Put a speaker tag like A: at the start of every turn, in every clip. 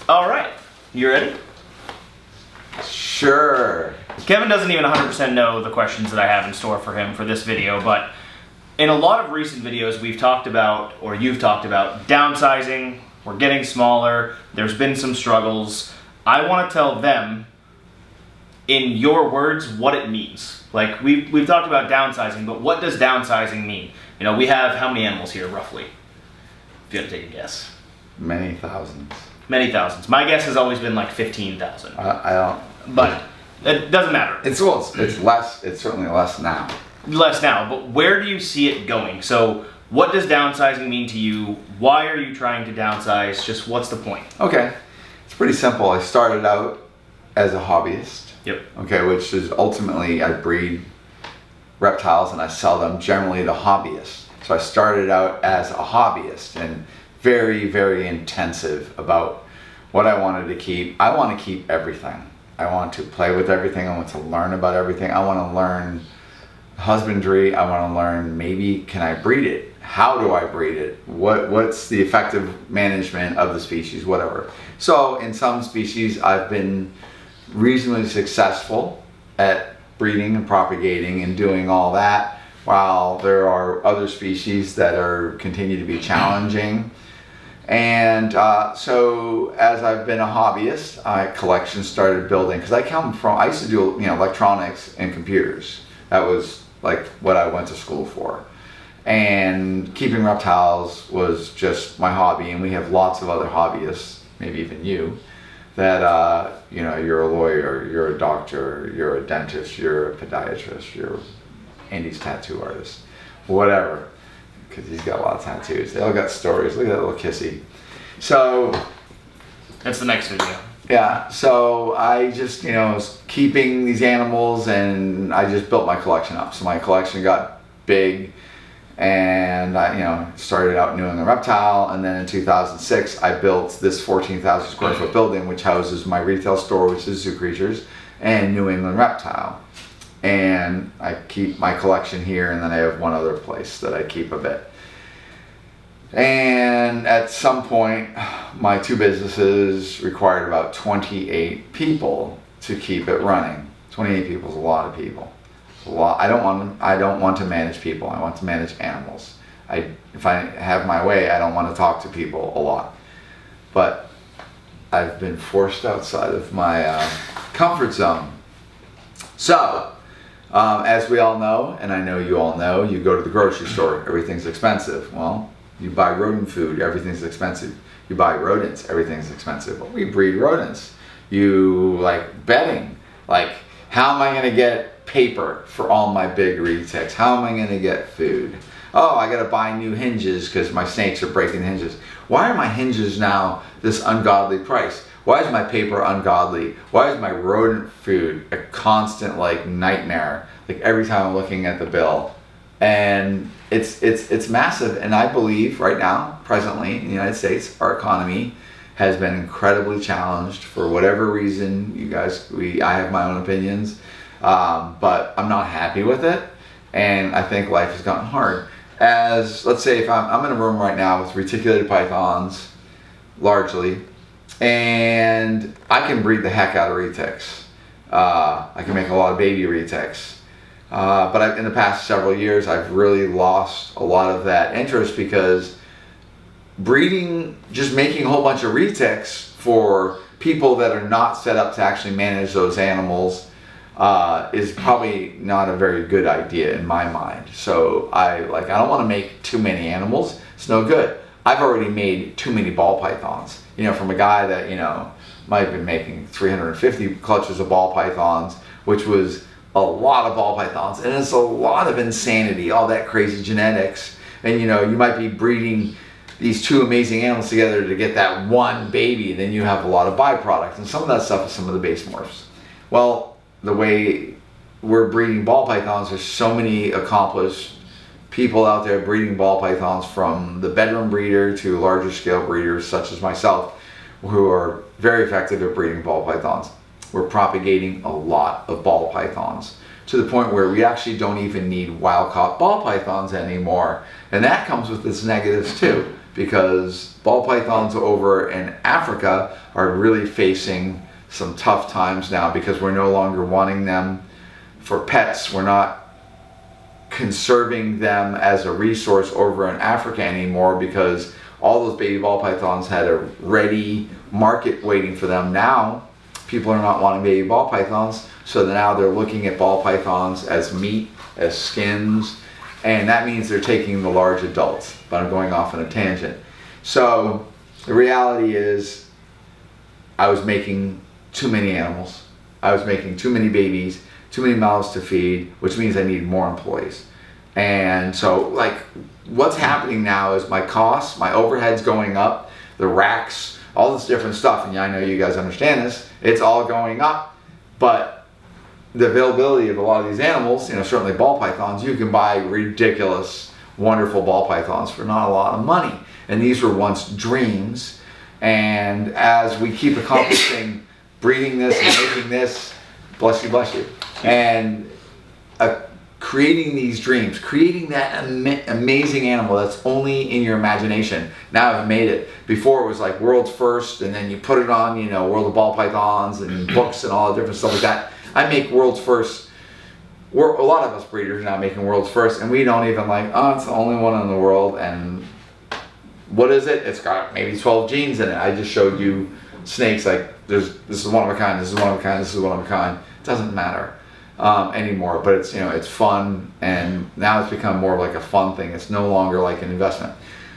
A: All right, you ready?
B: Sure.
A: Kevin doesn't even 100% know the questions that I have in store for him for this video, but in a lot of recent videos we've talked about, or you've talked about, downsizing, we're getting smaller, there's been some struggles. I want to tell them, in your words, what it means. Like, we've talked about downsizing, but what does downsizing mean? You know, we have how many animals here, roughly? If you had to take a guess.
B: Many thousands.
A: Many thousands. My guess has always been like 15,000.
B: I don't.
A: But it doesn't matter.
B: It's less. It's certainly less now.
A: Less now, but where do you see it going? So what does downsizing mean to you? Why are you trying to downsize? Just what's the point?
B: Okay. It's pretty simple. I started out as a hobbyist.
A: Yep.
B: Okay, which is ultimately I breed reptiles and I sell them generally to hobbyists. So I started out as a hobbyist and very, very intensive about what I wanted to keep. I want to keep everything. I want to play with everything. I want to learn about everything. I want to learn husbandry. I want to learn, maybe can I breed it? How do I breed it? What's the effective management of the species, whatever. So in some species I've been reasonably successful at breeding and propagating and doing all that, while there are other species that continue to be challenging. And so as I've been a hobbyist, collections started building, because I used to do electronics and computers. That was like what I went to school for. And keeping reptiles was just my hobby, and we have lots of other hobbyists, maybe even you, that you're a lawyer, you're a doctor, you're a dentist, you're a podiatrist, you're Andy's tattoo artist, whatever, because he's got a lot of tattoos. They all got stories. Look at that little kissy. So
A: that's the next video.
B: Yeah, so I just was keeping these animals, and I just built my collection up. So my collection got big, and I started out New England Reptile, and then in 2006 I built this 14,000 square foot building which houses my retail store, which is Zoo Creatures, and New England Reptile. And I keep my collection here, and then I have one other place that I keep a bit. And at some point my two businesses required about 28 people to keep it running. 28 people is a lot of people. A lot. I don't want to manage people. I want to manage animals. If I have my way, I don't want to talk to people a lot. But I've been forced outside of my comfort zone. So, as we all know, and I know you all know, you go to the grocery store, everything's expensive. Well, you buy rodent food, everything's expensive. You buy rodents, everything's expensive. Well, we breed rodents. You like bedding. Like, how am I going to get paper for all my big retics? How am I going to get food? Oh, I got to buy new hinges because my snakes are breaking hinges. Why are my hinges now this ungodly price? Why is my paper ungodly? Why is my rodent food a constant nightmare? Like every time I'm looking at the bill. And it's massive. And I believe right now, presently in the United States, our economy has been incredibly challenged for whatever reason. You guys, I have my own opinions, but I'm not happy with it. And I think life has gotten hard. As, let's say, if I'm in a room right now with reticulated pythons, largely, and I can breed the heck out of retics. I can make a lot of baby retics. But in the past several years, I've really lost a lot of that interest, because breeding, just making a whole bunch of retics for people that are not set up to actually manage those animals is probably not a very good idea in my mind. So I don't want to make too many animals. It's no good. I've already made too many ball pythons. From a guy that might have been making 350 clutches of ball pythons, which was a lot of ball pythons, and it's a lot of insanity, all that crazy genetics. And you might be breeding these two amazing animals together to get that one baby, and then you have a lot of byproducts, and some of that stuff is some of the base morphs. Well, the way we're breeding ball pythons, there's so many accomplished people out there breeding ball pythons, from the bedroom breeder to larger scale breeders such as myself, who are very effective at breeding ball pythons. We're propagating a lot of ball pythons to the point where we actually don't even need wild caught ball pythons anymore. And that comes with its negatives too. because ball pythons over in Africa are really facing some tough times now because we're no longer wanting them for pets. We're not conserving them as a resource over in Africa anymore because all those baby ball pythons had a ready market waiting for them. Now people are not wanting baby ball pythons, so now they're looking at ball pythons as meat, as skins, and that means they're taking the large adults. But I'm going off on a tangent. So the reality is I was making too many animals. I was making too many babies, too many mouths to feed, which means I need more employees. And so like what's happening now is my costs, my overhead's going up, the racks, all this different stuff. And yeah, I know you guys understand this. It's all going up, but the availability of a lot of these animals, you know, certainly ball pythons, you can buy ridiculous, wonderful ball pythons for not a lot of money. And these were once dreams. And as we keep accomplishing breeding this and making this, bless you, and creating these dreams, creating that amazing animal that's only in your imagination. Now I've made it. Before it was like world's first, and then you put it on, you know, World of Ball Pythons and books and all the different stuff like that. I make world's first. A lot of us breeders are now making world's first, and we don't even like, oh, it's the only one in the world, and what is it? It's got maybe 12 genes in it. I just showed you snakes, like this is one of a kind, this is one of a kind, this is one of a kind. It doesn't matter anymore, but it's, you know, it's fun, and now it's become more like a fun thing. It's no longer like an investment.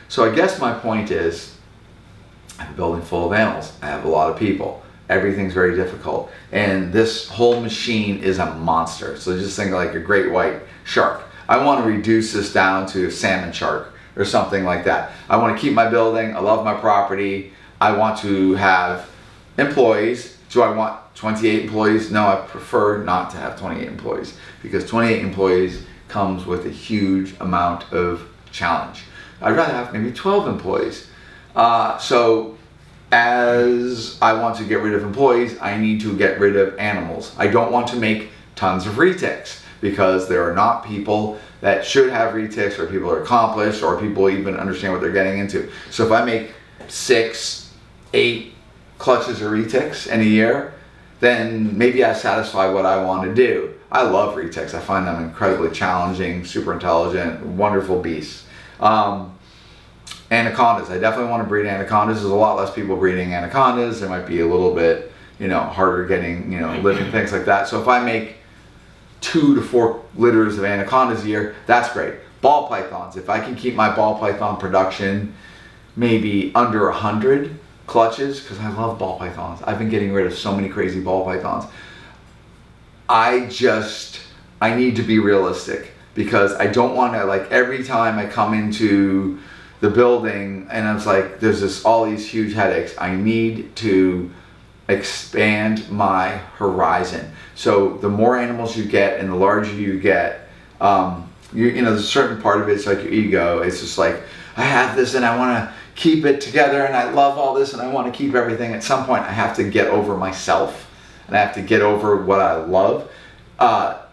B: So I guess my point is, I have a building full of animals. I have a lot of people. Everything's very difficult, and this whole machine is a monster. So just think like a great white shark. I want to reduce this down to a salmon shark or something like that. I want to keep my building. I love my property. I want to have employees. Do I want 28 employees? No, I prefer not to have 28 employees because 28 employees comes with a huge amount of challenge. I'd rather have maybe 12 employees. So as I want to get rid of employees, I need to get rid of animals. I don't want to make tons of retics because there are not people that should have retics, or people are accomplished, or people even understand what they're getting into. So if I make 6, 8 clutches of retics in a year, then maybe I satisfy what I want to do. I love retics. I find them incredibly challenging, super intelligent, wonderful beasts. Anacondas, I definitely want to breed anacondas. There's a lot less people breeding anacondas. There might be a little bit, you know, harder getting, you know, living, things like that. So if I make 2 to 4 litters of anacondas a year, that's great. Ball pythons, if I can keep my ball python production maybe under 100 clutches, because I love ball pythons. I've been getting rid of so many crazy ball pythons. I need to be realistic because I don't want to, like, every time I come into the building and I was like, there's all these huge headaches. I need to expand my horizon. So the more animals you get and the larger you get, you know, there's a certain part of it's like your ego. It's just like, I have this and I want to keep it together and I love all this and I want to keep everything. At some point I have to get over myself and I have to get over what I love.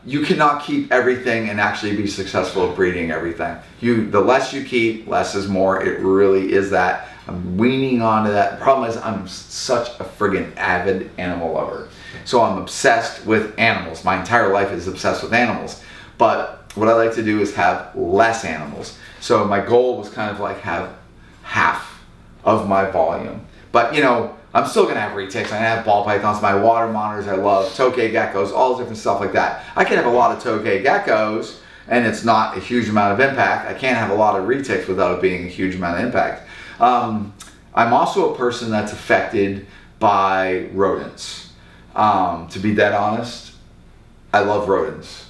B: You cannot keep everything and actually be successful at breeding everything. The less you keep, less is more. It really is that. I'm weaning onto that. The problem is I'm such a friggin' avid animal lover. So I'm obsessed with animals. My entire life is obsessed with animals. But what I like to do is have less animals. So my goal was kind of like have half of my volume. But you know, I'm still gonna have retics. I have ball pythons, my water monitors. I love tokay geckos, all different stuff like that. I can have a lot of tokay geckos and it's not a huge amount of impact. I can't have a lot of retics without it being a huge amount of impact. I'm also a person that's affected by rodents. To be dead honest, I love rodents.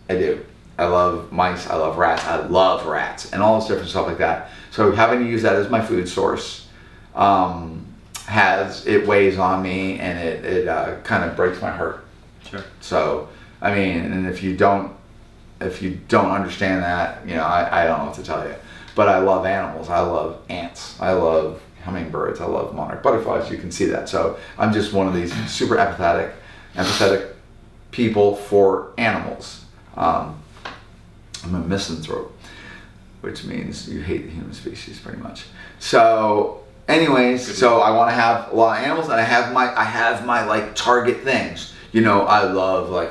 B: I do. I love mice, I love rats, and all this different stuff like that. So having to use that as my food source, it weighs on me, and it kind of breaks my heart.
A: Sure.
B: So, I mean, and if you don't understand that, you know, I don't know what to tell you. But I love animals. I love ants. I love hummingbirds. I love monarch butterflies. You can see that. So I'm just one of these super empathetic people for animals. I'm a misanthrope. which means you hate the human species pretty much. So anyways, so I want to have a lot of animals, and I have my like target things. You know, I love like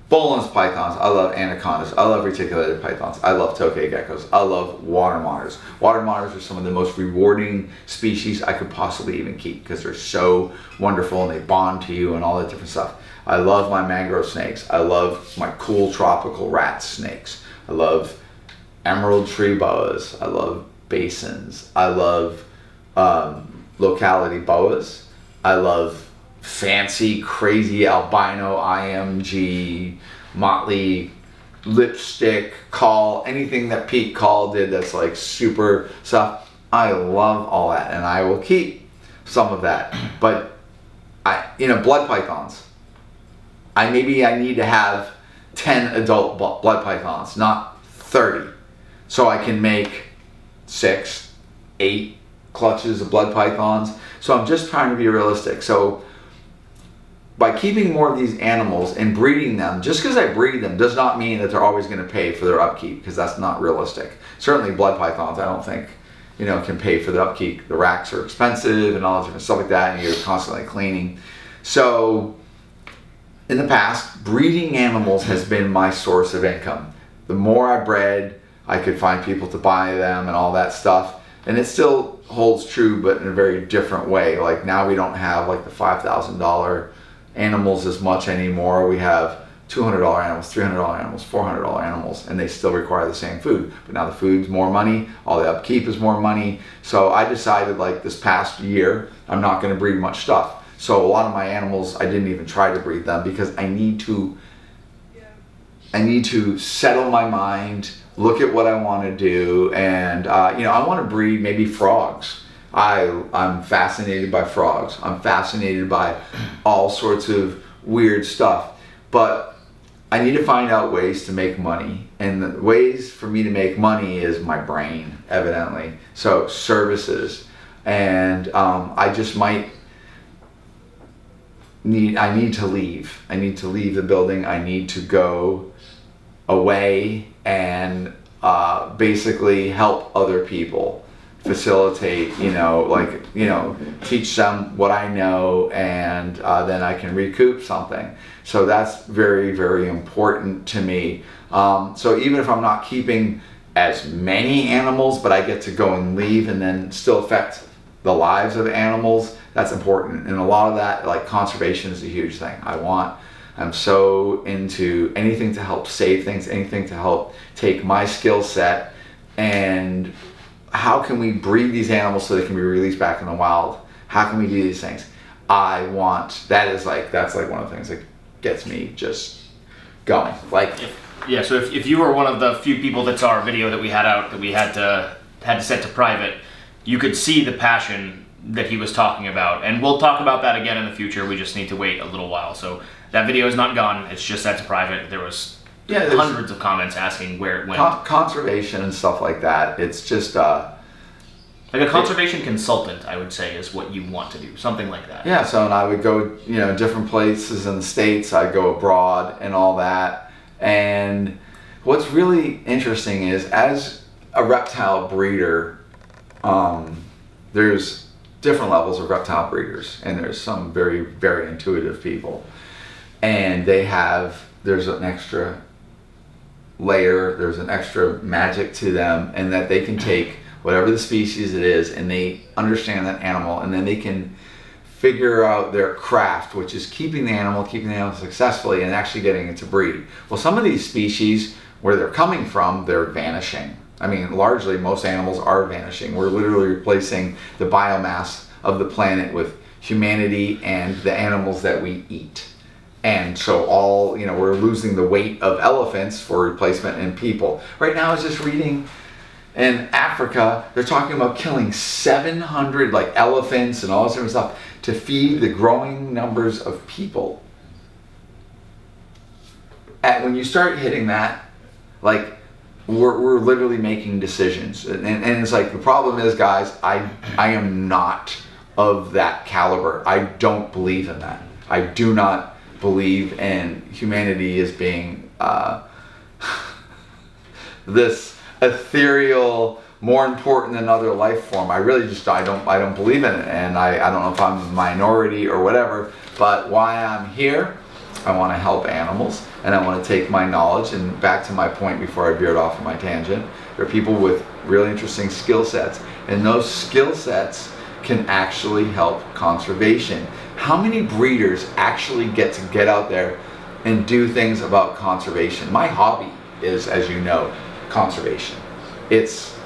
B: Boelen's pythons, I love anacondas, I love reticulated pythons, I love tokay geckos, I love water monitors. Water monitors are some of the most rewarding species I could possibly even keep because they're so wonderful and they bond to you and all that different stuff. I love my mangrove snakes. I love my cool tropical rat snakes. I love emerald tree boas. I love basins. I love locality boas. I love fancy, crazy albino IMG, motley, lipstick, call, anything that Pete Call did that's like super stuff. I love all that, and I will keep some of that. But blood pythons. I need to have 10 adult blood pythons, not 30. So I can make 6, 8 clutches of blood pythons. So I'm just trying to be realistic. So by keeping more of these animals and breeding them, just because I breed them does not mean that they're always going to pay for their upkeep, because that's not realistic. Certainly blood pythons, I don't think, can pay for the upkeep. The racks are expensive and all that different stuff like that, and you're constantly cleaning. So in the past, breeding animals has been my source of income. The more I bred, I could find people to buy them and all that stuff. And it still holds true, but in a very different way. Like now we don't have like the $5,000 animals as much anymore. We have $200 animals, $300 animals, $400 animals, and they still require the same food. But now the food's more money, all the upkeep is more money. So I decided like this past year, I'm not gonna breed much stuff. So a lot of my animals, I didn't even try to breed them because I need to settle my mind, look at what I want to do, and I want to breed maybe frogs. I'm fascinated by frogs. I'm fascinated by all sorts of weird stuff, but I need to find out ways to make money, and the ways for me to make money is my brain, evidently. So services, and I just might. I need to leave. I need to leave the building. I need to go away and basically help other people, facilitate, teach them what I know, and then I can recoup something. So that's very, very important to me. So even if I'm not keeping as many animals, but I get to go and leave and then still affect the lives of animals, that's important. And a lot of that, like conservation, is a huge thing. I'm so into anything to help save things, anything to help take my skill set, and how can we breed these animals so they can be released back in the wild? How can we do these things? That's one of the things that gets me just going.
A: So if you were one of the few people that saw our video that we had out, that we had to set to private, you could see the passion that he was talking about, and we'll talk about that again in the future. We just need to wait a little while. So that video is not gone. It's just set to private. There was hundreds of comments asking where it went.
B: Conservation and stuff like that. It's just
A: like a conservation consultant, I would say, is what you want to do. Something like that.
B: Yeah. So and I would go, different places in the States. I'd go abroad and all that. And what's really interesting is, as a reptile breeder, there's different levels of reptile breeders, and there's some very, very intuitive people, and there's an extra layer, there's an extra magic to them, and that they can take whatever the species it is, and they understand that animal, and then they can figure out their craft, which is keeping the animal successfully and actually getting it to breed. Well, some of these species, where they're coming from, they're vanishing. I mean, largely most animals are vanishing. We're literally replacing the biomass of the planet with humanity and the animals that we eat. And so we're losing the weight of elephants for replacement in people. Right now I was just reading in Africa, they're talking about killing 700 elephants and all this different stuff to feed the growing numbers of people. When you start hitting that, we're literally making decisions, and it's the problem is, guys, I am not of that caliber. I don't believe in that. I do not believe in humanity as being this ethereal, more important than other life form. I really just I don't believe in it, and I don't know if I'm a minority or whatever. But why I'm here, I want to help animals, and I want to take my knowledge. And back to my point before I veered off on my tangent, there are people with really interesting skill sets, and those skill sets can actually help conservation. How many breeders actually get out there and do things about conservation? My hobby is, as you know, conservation. It's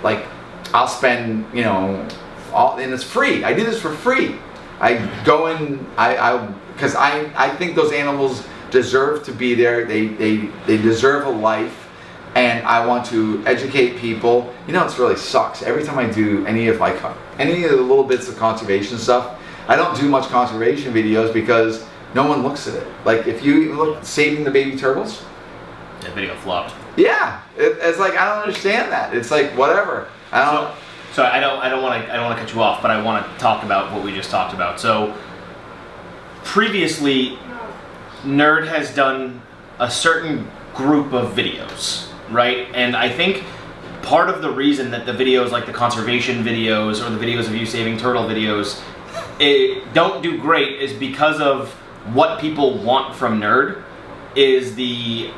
B: like I'll spend, you know, and it's free. I do this for free. I go in, because I think those animals deserve to be there. They deserve a life, and I want to educate people. You know, it really sucks. Every time I do any of the little bits of conservation stuff, I don't do much conservation videos because no one looks at it. Like if you look at saving the baby turtles,
A: that video flopped.
B: Yeah, it's like I don't understand that. It's like whatever. I don't.
A: So I don't want to cut you off, but I want to talk about what we just talked about. So previously, Nerd has done a certain group of videos, right? And I think part of the reason that the videos like the conservation videos or the videos of you saving turtle videos don't do great is because of what people want from Nerd is the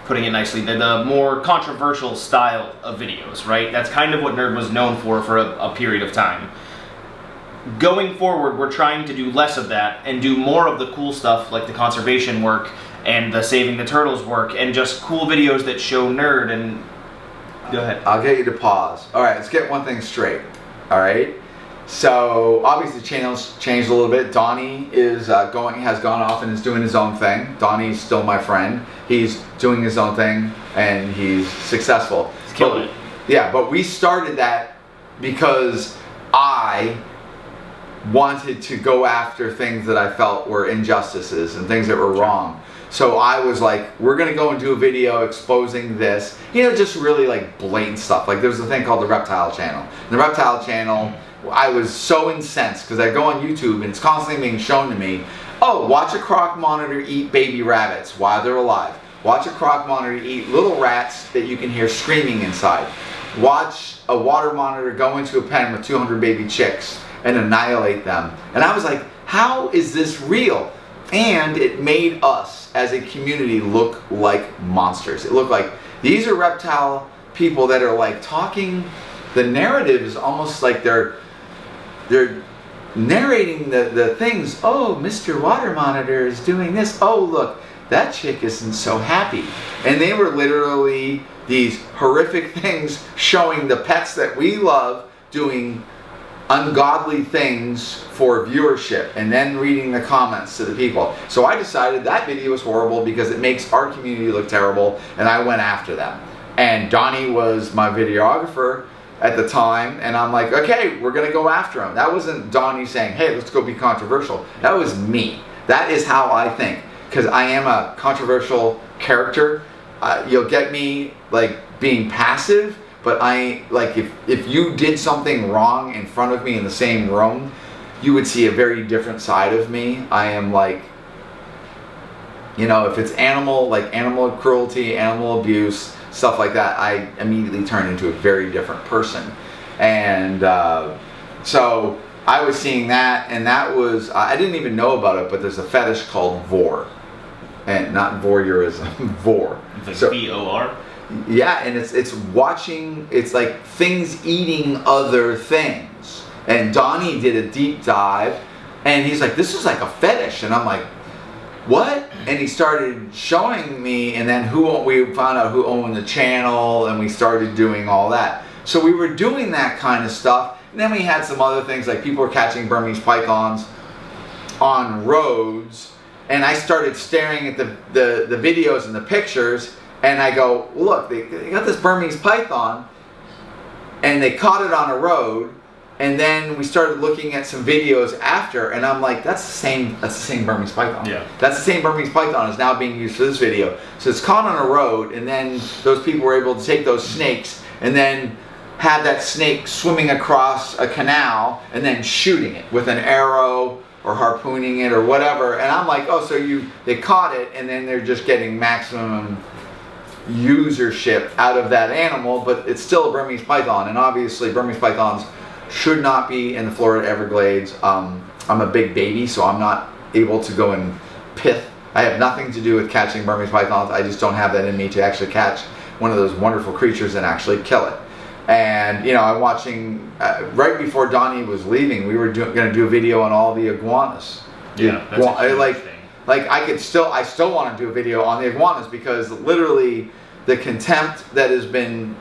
A: putting it nicely, the more controversial style of videos, right? That's kind of what Nerd was known for a period of time. Going forward, we're trying to do less of that and do more of the cool stuff like the conservation work and the saving the turtles work and just cool videos that show Nerd and... Go ahead.
B: I'll get you to pause. All right, let's get one thing straight. All right? So obviously the channel's changed a little bit. Donnie has gone off and is doing his own thing. Donnie's still my friend. He's doing his own thing and he's successful.
A: He's killing it.
B: Yeah, but we started that because I wanted to go after things that I felt were injustices and things that were wrong. So I was like, we're gonna go and do a video exposing this, you know, just really like blatant stuff. Like there's a thing called the Reptile Channel. The Reptile Channel, I was so incensed because I go on YouTube and it's constantly being shown to me, oh, watch a croc monitor eat baby rabbits while they're alive. Watch a croc monitor eat little rats that you can hear screaming inside. Watch a water monitor go into a pen with 200 baby chicks and annihilate them. And I was like, how is this real? And it made us as a community look like monsters. It looked like these are reptile people that are like talking. The narrative is almost like they're narrating the things. Oh, Mr. Water Monitor is doing this. Oh, look, that chick isn't so happy. And they were literally these horrific things showing the pets that we love doing ungodly things for viewership, and then reading the comments to the people. So I decided that video was horrible because it makes our community look terrible, and I went after them. And Donnie was my videographer at the time, and I'm like, okay, we're gonna go after him. That wasn't Donnie saying, hey, let's go be controversial. That was me. That is how I think, because I am a controversial character. You'll get me like being passive, but I like if you did something wrong in front of me in the same room, you would see a very different side of me. I am like, you know, if it's animal cruelty, animal abuse, stuff like that, I immediately turn into a very different person. And so I was seeing that, and that was, I didn't even know about it, but there's a fetish called vor. And not voyeurism, vor.
A: Like
B: so,
A: V-O-R?
B: Yeah, and it's watching, it's like things eating other things. And Donnie did a deep dive, and he's like, this is like a fetish. And I'm like, what? And he started showing me, and then we found out who owned the channel, and we started doing all that. So we were doing that kind of stuff, and then we had some other things, like people were catching Burmese pythons on roads, and I started staring at the videos and the pictures, and I go, look, they got this Burmese python, and they caught it on a road, and then we started looking at some videos after, and I'm like, that's the same Burmese python.
A: Yeah.
B: That's the same Burmese python is now being used for this video. So it's caught on a road, and then those people were able to take those snakes and then have that snake swimming across a canal and then shooting it with an arrow or harpooning it or whatever. And I'm like, oh, so they caught it, and then they're just getting maximum usership out of that animal, but it's still a Burmese python, and obviously Burmese pythons should not be in the Florida Everglades. I'm a big baby, so I'm not able to go and pith. I have nothing to do with catching Burmese pythons. I just don't have that in me to actually catch one of those wonderful creatures and actually kill it. And you know, I'm watching right before Donnie was leaving, we were going to do a video on all the iguanas.
A: Yeah, that's a huge thing.
B: Like I still want to do a video on the iguanas, because literally the contempt that has been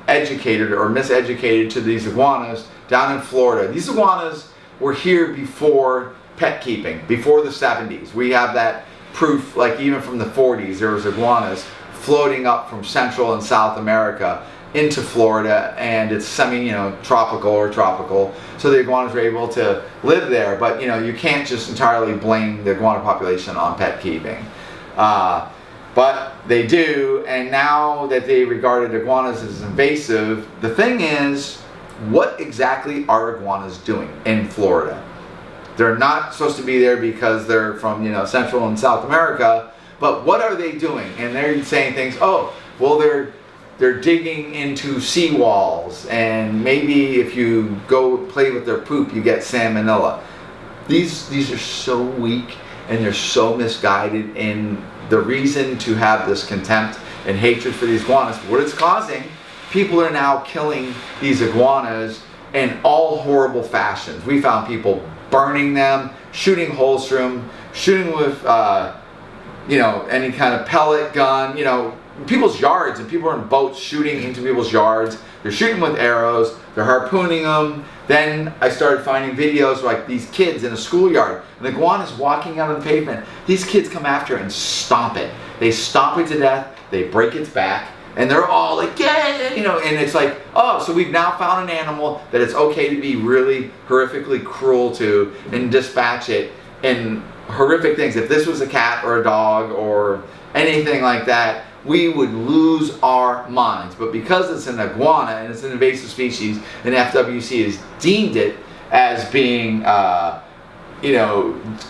B: educated or miseducated to these iguanas down in Florida. These iguanas were here before pet keeping, before the 70s. We have that proof, like even from the 40s, there was iguanas floating up from Central and South America into Florida, and it's tropical or tropical, so the iguanas were able to live there. But you know, you can't just entirely blame the iguana population on pet keeping, but they do. And now that they regarded iguanas as invasive, the thing is, what exactly are iguanas doing in Florida? They're not supposed to be there because they're from Central and South America, but what are they doing? And they're saying things, oh, well, they're digging into seawalls, and maybe if you go play with their poop, you get salmonella. These are so weak, and they're so misguided in the reason to have this contempt and hatred for these iguanas. What it's causing, people are now killing these iguanas in all horrible fashions. We found people burning them, shooting holes through them, shooting with any kind of pellet gun, people's yards, and people are in boats shooting into people's yards. They're shooting with arrows, they're harpooning them. Then I started finding videos like these kids in a schoolyard, and the iguana's walking out on the pavement. These kids come after it and stomp it. They stomp it to death, they break its back, and they're all like, yeah, and it's like, oh, so we've now found an animal that it's okay to be really horrifically cruel to and dispatch it in horrific things. If this was a cat or a dog or anything like that, we would lose our minds. But because it's an iguana and it's an invasive species, and FWC has deemed it as being,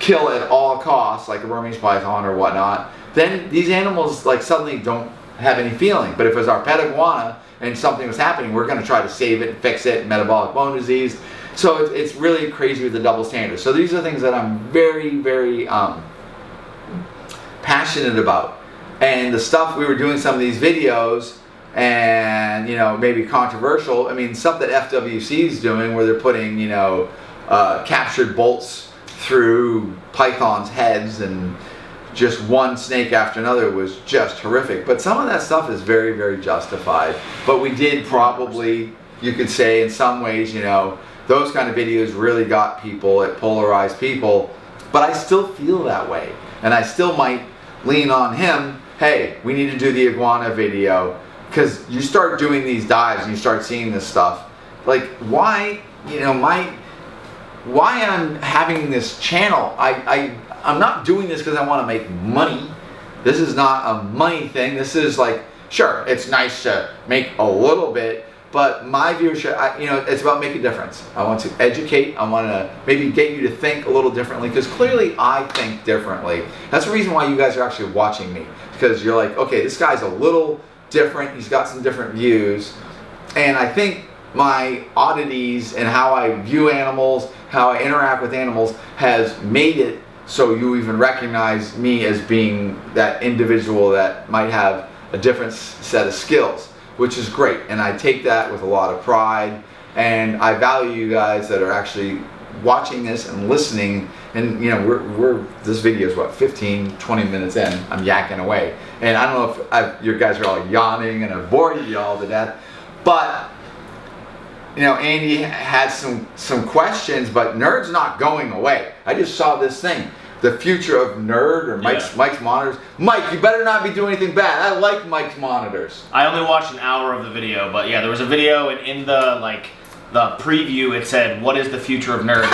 B: kill at all costs, like a Burmese python or whatnot, then these animals like suddenly don't have any feeling. But if it was our pet iguana and something was happening, we're going to try to save it and fix it, metabolic bone disease. So it's really crazy with the double standard. So these are things that I'm very, very passionate about. And the stuff we were doing, some of these videos, and maybe controversial. I mean, stuff that FWC is doing, where they're putting captured bolts through pythons' heads, and just one snake after another, was just horrific. But some of that stuff is very, very justified. But we did probably, you could say, in some ways, those kind of videos really got people, it polarized people. But I still feel that way, and I still might lean on him. Hey, we need to do the iguana video, because you start doing these dives and you start seeing this stuff. Like, why, why I'm having this channel? I'm not doing this because I want to make money. This is not a money thing. This is like, sure, it's nice to make a little bit, but my viewership, it's about making a difference. I want to educate. I want to maybe get you to think a little differently, because clearly I think differently. That's the reason why you guys are actually watching me, because you're like, okay, this guy's a little different. He's got some different views. And I think my oddities and how I view animals, how I interact with animals, has made it so you even recognize me as being that individual that might have a different set of skills, which is great. And I take that with a lot of pride, and I value you guys that are actually watching this and listening. And we're this video is what, 15-20 minutes in. I'm yakking away, and I don't know if you guys are all yawning and I've bored you all to death, but Andy had some questions. But Nerd's not going away. I just saw this thing, the future of Nerd, or Mike's monitors. Mike, you better not be doing anything bad. I like Mike's monitors.
A: I only watched an hour of the video, but yeah, there was a video, and in the preview it said, "What is the future of Nerd?"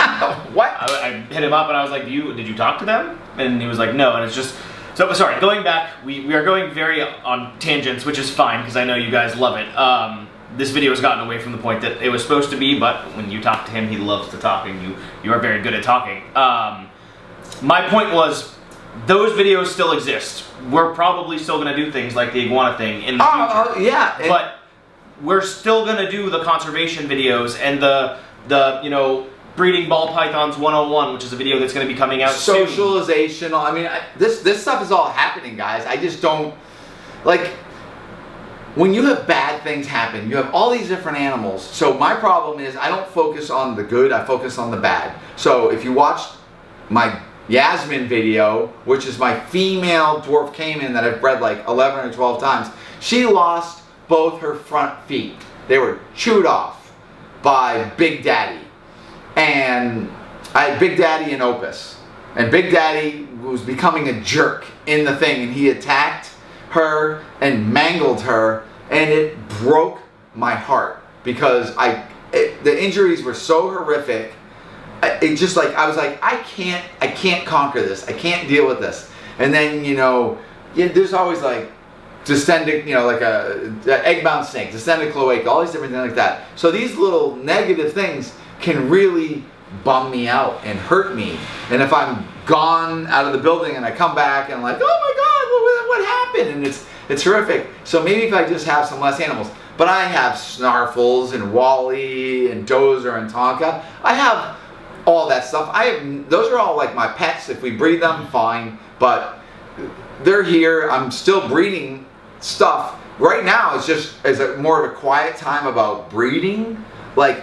B: What?
A: I hit him up and I was like, did you talk to them? And he was like, no. And it's just, so sorry, going back, we are going very on tangents, which is fine, because I know you guys love it. This video has gotten away from the point that it was supposed to be, but when you talk to him, he loves to talk, and you are very good at talking. My point was, those videos still exist. We're probably still going to do things like the iguana thing in the future.
B: Yeah.
A: But we're still going to do the conservation videos and the you know, breeding ball pythons 101, which is a video that's going to be coming out soon.
B: Socialization. I mean, this stuff is all happening, guys. I just don't, like, when you have bad things happen, you have all these different animals. So my problem is I don't focus on the good, I focus on the bad. So if you watched my Yasmin video, which is my female dwarf caiman that I've bred like 11 or 12 times, she lost both her front feet. They were chewed off by Big Daddy. And I had Big Daddy and Opus. And Big Daddy was becoming a jerk in the thing, and he attacked her and mangled her, and it broke my heart because the injuries were so horrific. It just like, I was like, I can't conquer this. I can't deal with this. And then, you know, there's always like distended, you know, like a egg-bound snake, distended cloaca, all these different things like that. So these little negative things can really bum me out and hurt me. And if I'm gone out of the building and I come back and I'm like, oh my God, what happened? And it's horrific. So maybe if I just have some less animals. But I have Snarfles and Wally and Dozer and Tonka. I have all that stuff. Those are all like my pets. If we breed them, fine. But they're here. I'm still breeding stuff. Right now, it's just more of a quiet time about breeding. Like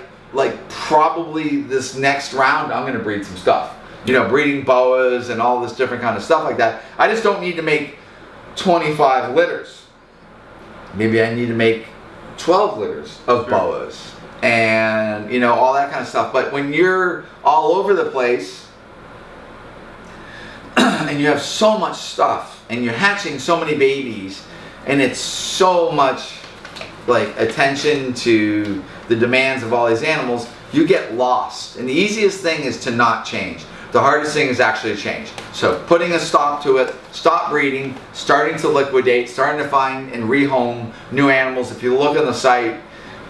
B: probably this next round, I'm going to breed some stuff. You know, breeding boas and all this different kind of stuff like that. I just don't need to make 25 litters. Maybe I need to make 12 litters of boas. And, you know, all that kind of stuff. But when you're all over the place and you have so much stuff and you're hatching so many babies and it's so much like attention to the demands of all these animals, you get lost. And the easiest thing is to not change. The hardest thing is actually change. So putting a stop to it, stop breeding, starting to liquidate, starting to find and rehome new animals. If you look on the site,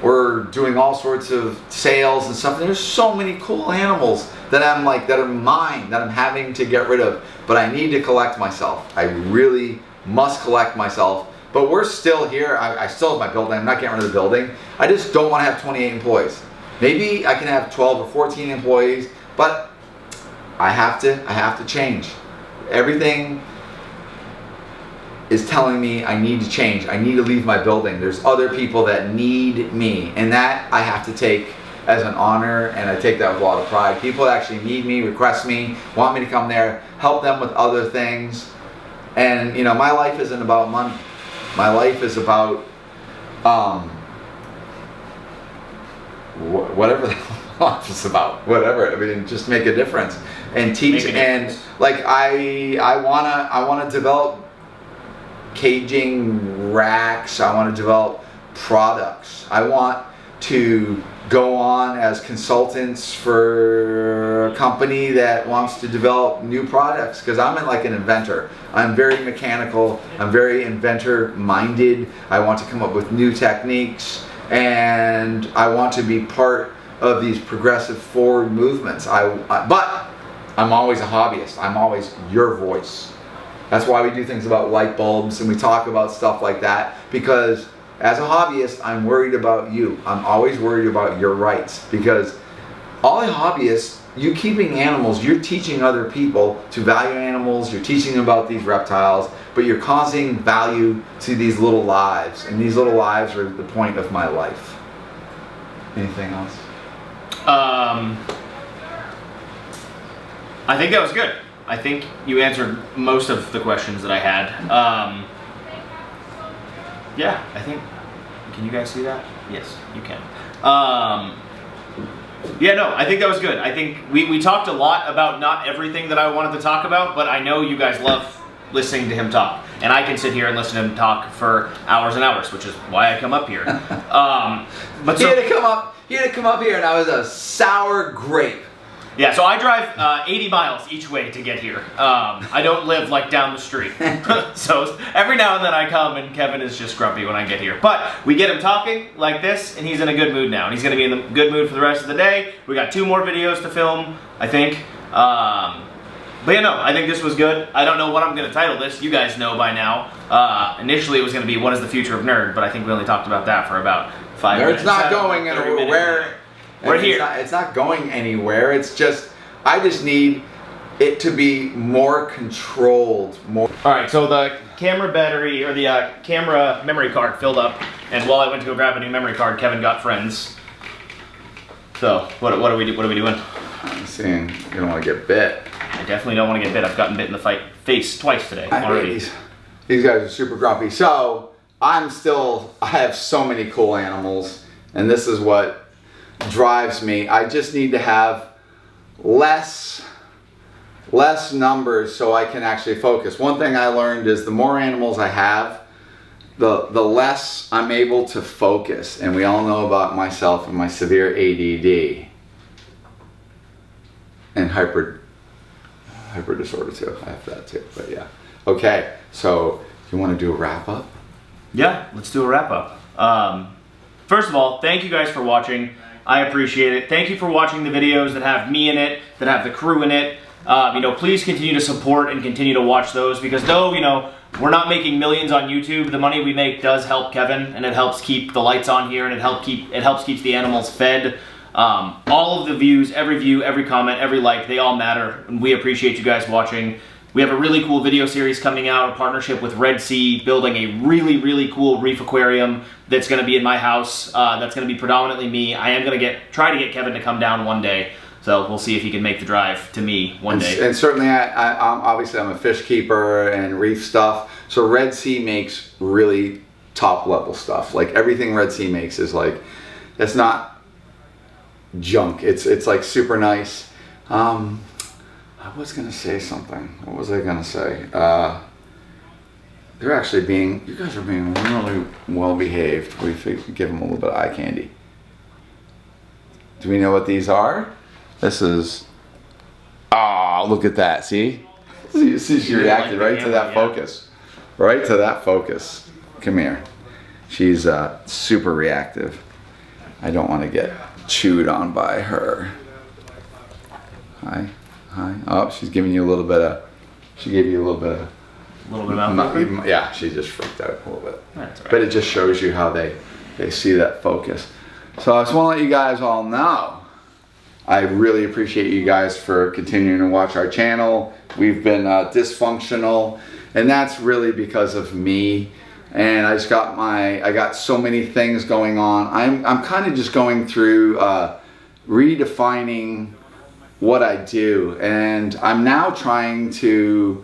B: we're doing all sorts of sales and stuff. And there's so many cool animals that I'm like, that are mine, that I'm having to get rid of. But I need to collect myself. I really must collect myself. But we're still here. I still have my building. I'm not getting rid of the building. I just don't want to have 28 employees. Maybe I can have 12 or 14 employees, but I have to change. Everything is telling me I need to change. I need to leave my building. There's other people that need me, and that I have to take as an honor, and I take that with a lot of pride. People that actually need me, request me, want me to come there, help them with other things. And you know, my life isn't about money. My life is about whatever the life is about. Whatever. I mean, just make a difference and teach. And like I wanna develop caging racks. I want to develop products. I want to go on as consultants for a company that wants to develop new products, because I'm like an inventor. I'm very mechanical. I'm very inventor minded. I want to come up with new techniques, and I want to be part of these progressive forward movements. But I'm always a hobbyist. I'm always your voice. That's why we do things about light bulbs and we talk about stuff like that, because as a hobbyist, I'm worried about you. I'm always worried about your rights, because all the hobbyists, you keeping animals, you're teaching other people to value animals, you're teaching them about these reptiles, but you're causing value to these little lives, and these little lives are the point of my life. Anything else?
A: I think that was good. I think you answered most of the questions that I had. Yeah, I think, can you guys see that? Yes, you can. Yeah, no, I think that was good. I think we talked a lot about not everything that I wanted to talk about, but I know you guys love listening to him talk. And I can sit here and listen to him talk for hours and hours, which is why I come up here. But
B: he had to come up here, and I was a sour grape.
A: Yeah, so I drive 80 miles each way to get here. I don't live like down the street. So every now and then I come and Kevin is just grumpy when I get here. But we get him talking like this and he's in a good mood now. And he's going to be in the good mood for the rest of the day. We got 2 more videos to film, I think. But yeah, no, I think this was good. I don't know what I'm going to title this. You guys know by now. Initially, it was going to be What is the Future of Nerd? But I think we only talked about that for about 5 minutes.
B: Nerd's not going anywhere.
A: We're here.
B: It's not going anywhere. It's just, I just need it to be more controlled. More.
A: All right, so the camera battery, or the camera memory card filled up. And while I went to go grab a new memory card, Kevin got friends. So, what are we doing?
B: I'm seeing you don't want to get bit.
A: I definitely don't want to get bit. I've gotten bit in the face twice today already.
B: These guys are super grumpy. So I have so many cool animals, and this is what drives me. I just need to have less numbers so I can actually focus. One thing I learned is the more animals I have, the less I'm able to focus. And we all know about myself and my severe ADD and hyper disorder too. I have that too, but yeah. Okay, so you want to do a wrap up?
A: Yeah, let's do a wrap up. First of all, thank you guys for watching. I appreciate it. Thank you for watching the videos that have me in it, that have the crew in it. You know, please continue to support and continue to watch those, because though, you know, we're not making millions on YouTube, the money we make does help Kevin, and it helps keep the lights on here, and it helps keep the animals fed. All of the views, every view, every comment, every like, they all matter, and we appreciate you guys watching. We have a really cool video series coming out, a partnership with Red Sea, building a really, really cool reef aquarium that's going to be in my house. That's going to be predominantly me. I am going to try to get Kevin to come down one day, so we'll see if he can make the drive to me one day.
B: And certainly, I'm obviously I'm a fish keeper and reef stuff, so Red Sea makes really top level stuff. Like everything Red Sea makes is like, it's not junk. It's like super nice. I was gonna say something. What was I gonna say? They're actually you guys are being really well behaved. We give them a little bit of eye candy. Do we know what these are? This is, look at that, see? She reacted right to that focus. Right to that focus. Come here. She's super reactive. I don't want to get chewed on by her. Hi. Oh, she's giving you a little bit of, she gave you a little bit of.
A: A little bit of mouth.
B: Yeah, she just freaked out a little bit.
A: That's all right.
B: But it just shows you how they see that focus. So I just want to let you guys all know, I really appreciate you guys for continuing to watch our channel. We've been dysfunctional, and that's really because of me. And I got so many things going on. I'm kind of just going through redefining what I do, and I'm now trying to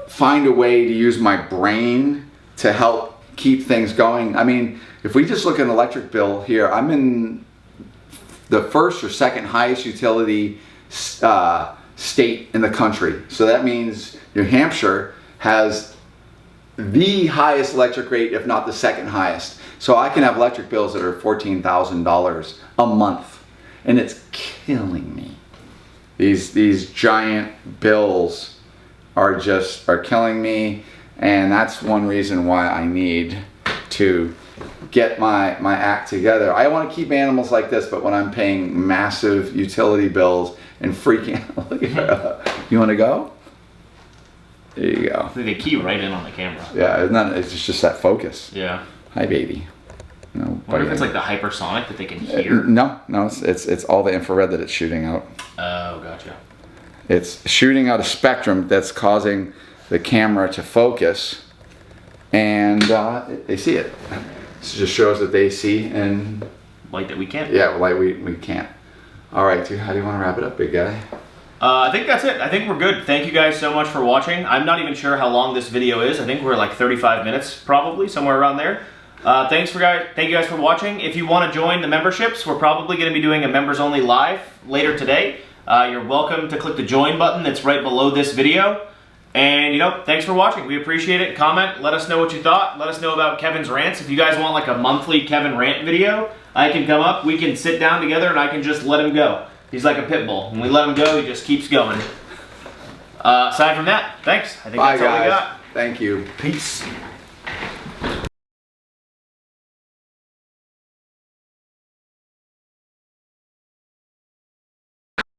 B: find a way to use my brain to help keep things going. I mean, if we just look at an electric bill here, I'm in the first or second highest utility state in the country. So that means New Hampshire has the highest electric rate, if not the second highest. So I can have electric bills that are $14,000 a month. And it's killing me. These giant bills are killing me, and that's one reason why I need to get my act together. I want to keep animals like this, but when I'm paying massive utility bills and freaking out, look at her. You want to go? There you go.
A: They key right in on the camera.
B: Yeah, it's just that focus.
A: Yeah.
B: Hi, baby. No,
A: I wonder if it's like the hypersonic that they can hear.
B: No, it's all the infrared that it's shooting out.
A: Oh, gotcha.
B: It's shooting out a spectrum that's causing the camera to focus, and they see it. This just shows that they see and
A: light that we can't.
B: Yeah, light we can't. All right, dude, how do you want to wrap it up, big guy?
A: I think that's it. I think we're good. Thank you guys so much for watching. I'm not even sure how long this video is. I think we're like 35 minutes, probably somewhere around there. Thank you guys for watching. If you want to join the memberships, we're probably going to be doing a members only live later today. You're welcome to click the join button that's right below this video. And you know, thanks for watching. We appreciate it. Comment, let us know what you thought. Let us know about Kevin's rants. If you guys want like a monthly Kevin rant video, I can come up, we can sit down together, and I can just let him go. He's like a pit bull. When we let him go, he just keeps going. Aside from that, thanks. I think that's all we got.
B: Thank you.
A: Peace.